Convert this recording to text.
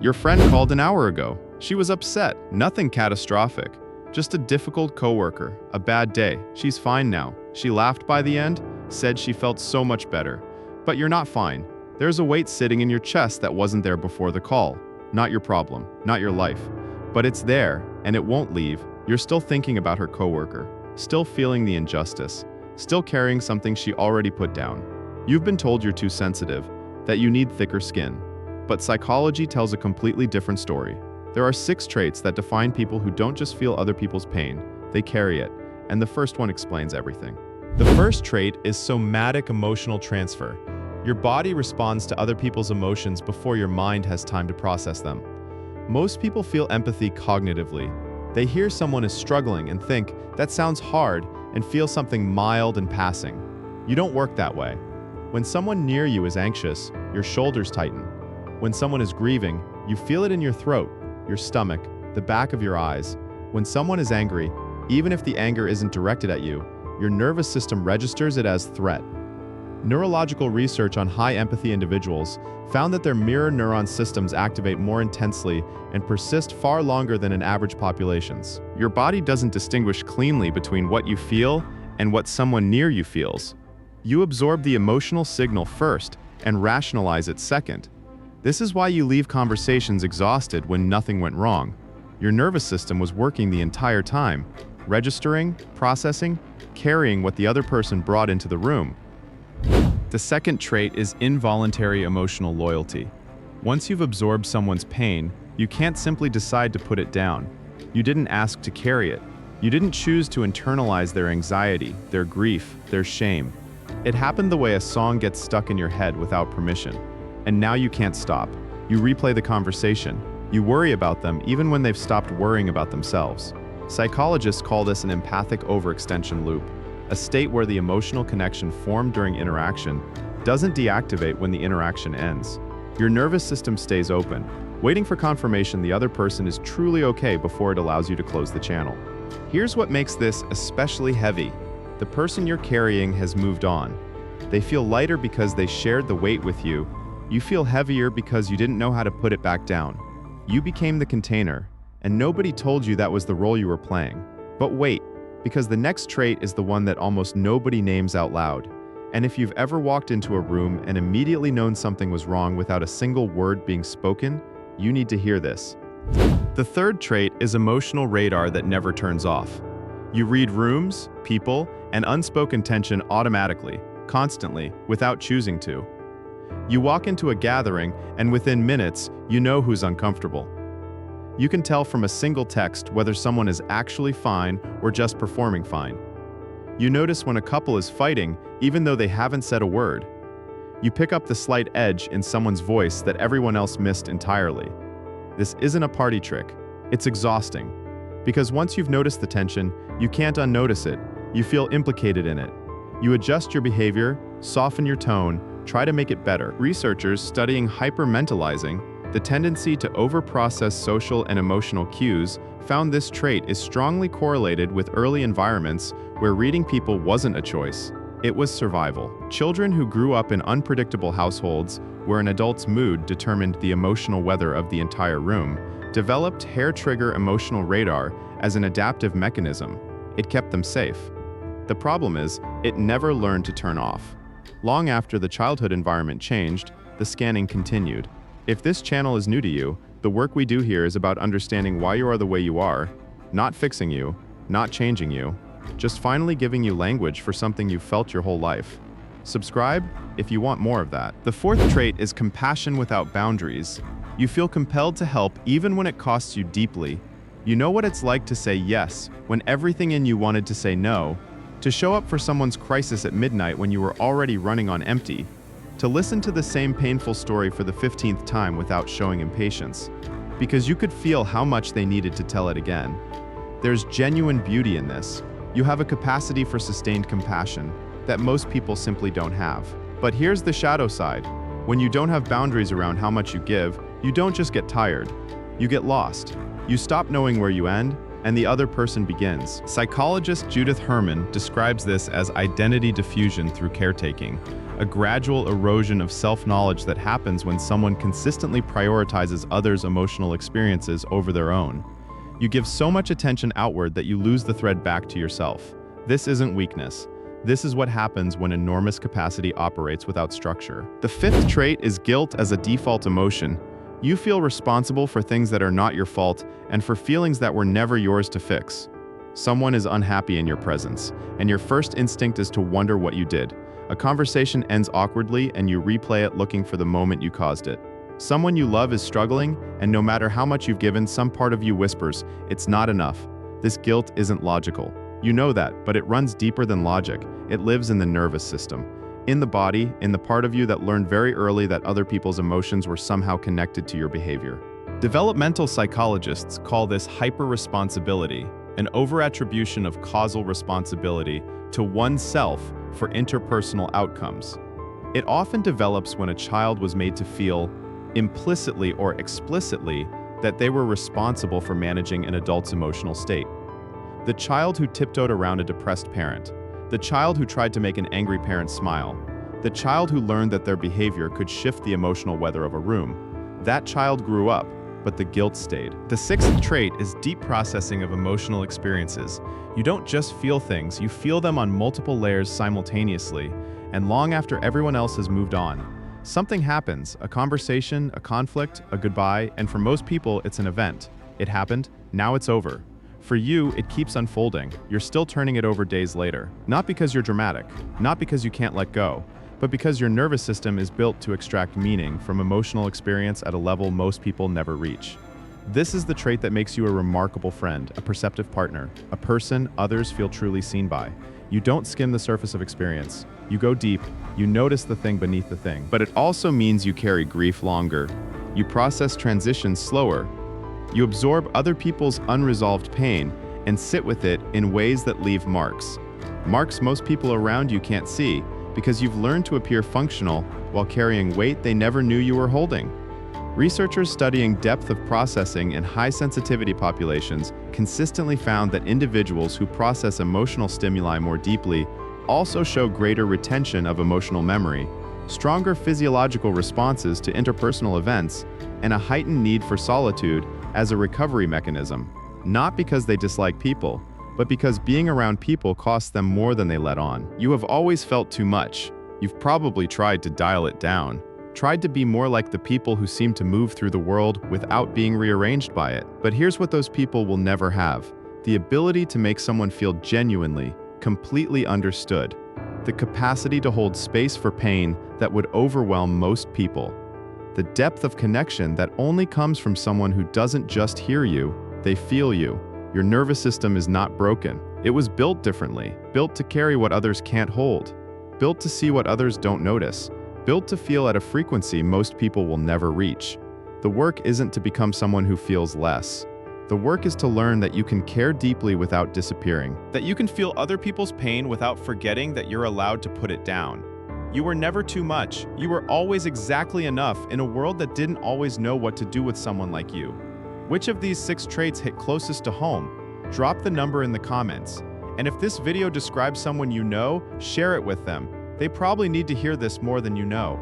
Your friend called an hour ago. She was upset. Nothing catastrophic. Just a difficult coworker. A bad day. She's fine now. She laughed by the end, said she felt so much better. But you're not fine. There's a weight sitting in your chest that wasn't there before the call. Not your problem, not your life. But it's there, and it won't leave. You're still thinking about her coworker, still feeling the injustice, still carrying something she already put down. You've been told you're too sensitive, that you need thicker skin. But psychology tells a completely different story. There are 6 traits that define people who don't just feel other people's pain, they carry it, and the first one explains everything. The first trait is somatic emotional transfer. Your body responds to other people's emotions before your mind has time to process them. Most people feel empathy cognitively. They hear someone is struggling and think, that sounds hard, and feel something mild and passing. You don't work that way. When someone near you is anxious, your shoulders tighten. When someone is grieving, you feel it in your throat, your stomach, the back of your eyes. When someone is angry, even if the anger isn't directed at you, your nervous system registers it as threat. Neurological research on high empathy individuals found that their mirror neuron systems activate more intensely and persist far longer than in average populations. Your body doesn't distinguish cleanly between what you feel and what someone near you feels. You absorb the emotional signal first and rationalize it second. This is why you leave conversations exhausted when nothing went wrong. Your nervous system was working the entire time, registering, processing, carrying what the other person brought into the room. The second trait is involuntary emotional loyalty. Once you've absorbed someone's pain, you can't simply decide to put it down. You didn't ask to carry it. You didn't choose to internalize their anxiety, their grief, their shame. It happened the way a song gets stuck in your head without permission. And now you can't stop. You replay the conversation. You worry about them even when they've stopped worrying about themselves. Psychologists call this an empathic overextension loop, a state where the emotional connection formed during interaction doesn't deactivate when the interaction ends. Your nervous system stays open, waiting for confirmation the other person is truly okay before it allows you to close the channel. Here's what makes this especially heavy. The person you're carrying has moved on. They feel lighter because they shared the weight with you. You feel heavier because you didn't know how to put it back down. You became the container, and nobody told you that was the role you were playing. But wait, because the next trait is the one that almost nobody names out loud. And if you've ever walked into a room and immediately known something was wrong without a single word being spoken, you need to hear this. The third trait is emotional radar that never turns off. You read rooms, people, and unspoken tension automatically, constantly, without choosing to. You walk into a gathering, and within minutes, you know who's uncomfortable. You can tell from a single text whether someone is actually fine or just performing fine. You notice when a couple is fighting, even though they haven't said a word. You pick up the slight edge in someone's voice that everyone else missed entirely. This isn't a party trick. It's exhausting. Because once you've noticed the tension, you can't unnotice it. You feel implicated in it. You adjust your behavior, soften your tone, try to make it better. Researchers studying hypermentalizing, the tendency to overprocess social and emotional cues, found this trait is strongly correlated with early environments where reading people wasn't a choice. It was survival. Children who grew up in unpredictable households, where an adult's mood determined the emotional weather of the entire room, developed hair-trigger emotional radar as an adaptive mechanism. It kept them safe. The problem is, it never learned to turn off. Long after the childhood environment changed, the scanning continued. If this channel is new to you, the work we do here is about understanding why you are the way you are, not fixing you, not changing you, just finally giving you language for something you've felt your whole life. Subscribe if you want more of that. The fourth trait is compassion without boundaries. You feel compelled to help even when it costs you deeply. You know what it's like to say yes when everything in you wanted to say no, to show up for someone's crisis at midnight when you were already running on empty, to listen to the same painful story for the 15th time without showing impatience, because you could feel how much they needed to tell it again. There's genuine beauty in this. You have a capacity for sustained compassion that most people simply don't have. But here's the shadow side. When you don't have boundaries around how much you give, you don't just get tired. You get lost. You stop knowing where you end, and the other person begins. Psychologist Judith Herman describes this as identity diffusion through caretaking, a gradual erosion of self-knowledge that happens when someone consistently prioritizes others' emotional experiences over their own. You give so much attention outward that you lose the thread back to yourself. This isn't weakness. This is what happens when enormous capacity operates without structure. The fifth trait is guilt as a default emotion. You feel responsible for things that are not your fault and for feelings that were never yours to fix. Someone is unhappy in your presence, and your first instinct is to wonder what you did. A conversation ends awkwardly, and you replay it looking for the moment you caused it. Someone you love is struggling, and no matter how much you've given, some part of you whispers, "It's not enough." This guilt isn't logical. You know that, but it runs deeper than logic. It lives in the nervous system, in the body, in the part of you that learned very early that other people's emotions were somehow connected to your behavior. Developmental psychologists call this hyper-responsibility, an over-attribution of causal responsibility to oneself for interpersonal outcomes. It often develops when a child was made to feel, implicitly or explicitly, that they were responsible for managing an adult's emotional state. The child who tiptoed around a depressed parent, the child who tried to make an angry parent smile, the child who learned that their behavior could shift the emotional weather of a room. That child grew up, but the guilt stayed. The sixth trait is deep processing of emotional experiences. You don't just feel things, you feel them on multiple layers simultaneously, and long after everyone else has moved on. Something happens, a conversation, a conflict, a goodbye, and for most people, it's an event. It happened, now it's over. For you, it keeps unfolding. You're still turning it over days later. Not because you're dramatic, not because you can't let go, but because your nervous system is built to extract meaning from emotional experience at a level most people never reach. This is the trait that makes you a remarkable friend, a perceptive partner, a person others feel truly seen by. You don't skim the surface of experience. You go deep, you notice the thing beneath the thing. But it also means you carry grief longer. You process transitions slower. You absorb other people's unresolved pain and sit with it in ways that leave marks. Marks most people around you can't see because you've learned to appear functional while carrying weight they never knew you were holding. Researchers studying depth of processing in high-sensitivity populations consistently found that individuals who process emotional stimuli more deeply also show greater retention of emotional memory, stronger physiological responses to interpersonal events, and a heightened need for solitude as a recovery mechanism, not because they dislike people, but because being around people costs them more than they let on. You have always felt too much. You've probably tried to dial it down, tried to be more like the people who seem to move through the world without being rearranged by it. But here's what those people will never have: the ability to make someone feel genuinely, completely understood, the capacity to hold space for pain that would overwhelm most people. The depth of connection that only comes from someone who doesn't just hear you, they feel you. Your nervous system is not broken. It was built differently, built to carry what others can't hold, built to see what others don't notice, built to feel at a frequency most people will never reach. The work isn't to become someone who feels less. The work is to learn that you can care deeply without disappearing, that you can feel other people's pain without forgetting that you're allowed to put it down. You were never too much. You were always exactly enough in a world that didn't always know what to do with someone like you. Which of these 6 traits hit closest to home? Drop the number in the comments. And if this video describes someone you know, share it with them. They probably need to hear this more than you know.